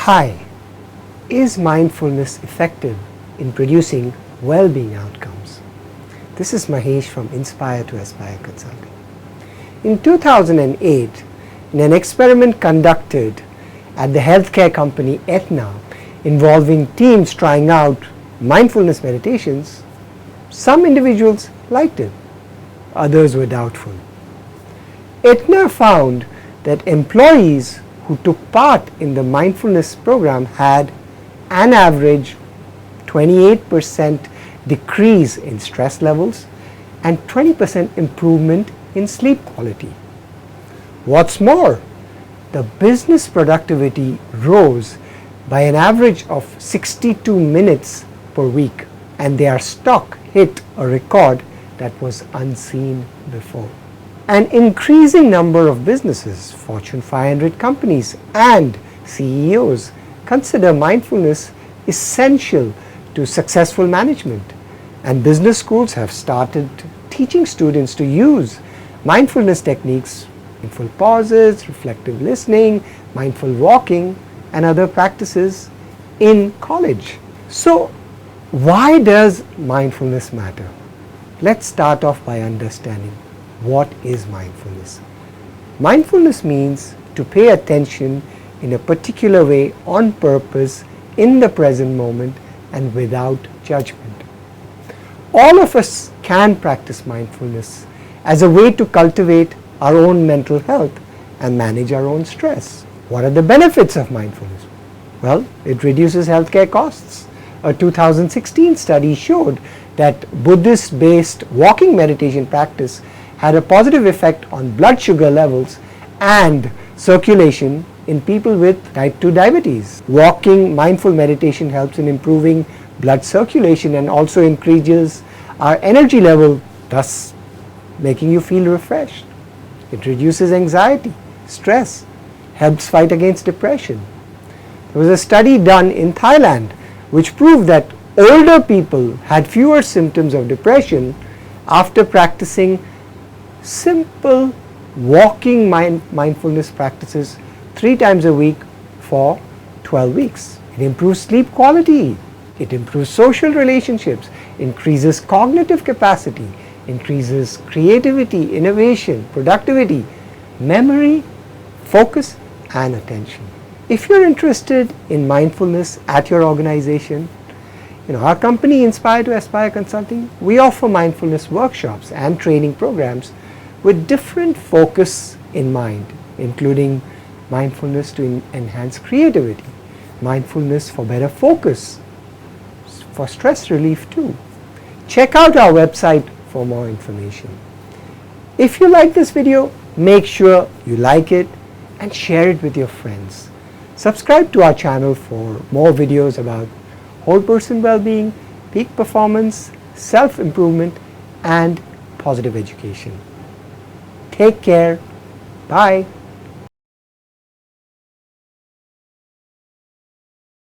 Hi, is mindfulness effective in producing well-being outcomes? This is Mahesh from Inspire2Aspire Consulting. In 2008, in an experiment conducted at the healthcare company Aetna involving teams trying out mindfulness meditations, some individuals liked it, others were doubtful. Aetna found that employees who took part in the mindfulness program had an average 28% decrease in stress levels and 20% improvement in sleep quality. What's more, the business productivity rose by an average of 62 minutes per week, and their stock hit a record that was unseen before. An increasing number of businesses, Fortune 500 companies and CEOs consider mindfulness essential to successful management, and business schools have started teaching students to use mindfulness techniques, mindful pauses, reflective listening, mindful walking and other practices in college. So why does mindfulness matter? Let's start off by understanding what is mindfulness. Mindfulness means to pay attention in a particular way on purpose in the present moment and without judgment. All of us can practice mindfulness as a way to cultivate our own mental health and manage our own stress. What are the benefits of mindfulness? Well, it reduces healthcare costs. A 2016 study showed that Buddhist-based walking meditation practice had a positive effect on blood sugar levels and circulation in people with type 2 diabetes. Walking mindful meditation helps in improving blood circulation and also increases our energy level, thus making you feel refreshed. It reduces anxiety, stress, helps fight against depression. There was a study done in Thailand which proved that older people had fewer symptoms of depression after practicing simple walking mindfulness practices 3 times a week for 12 weeks. It improves sleep quality, it improves social relationships, increases cognitive capacity, increases creativity, innovation, productivity, memory, focus and attention. If you're interested in mindfulness at your organization, our company Inspire2Aspire Consulting, we offer mindfulness workshops and training programs with different focus in mind, including mindfulness to enhance creativity, mindfulness for better focus, for stress relief too. Check out our website for more information. If you like this video, make sure you like it and share it with your friends. Subscribe to our channel for more videos about whole person well-being, peak performance, self-improvement and positive education. Take care. Bye.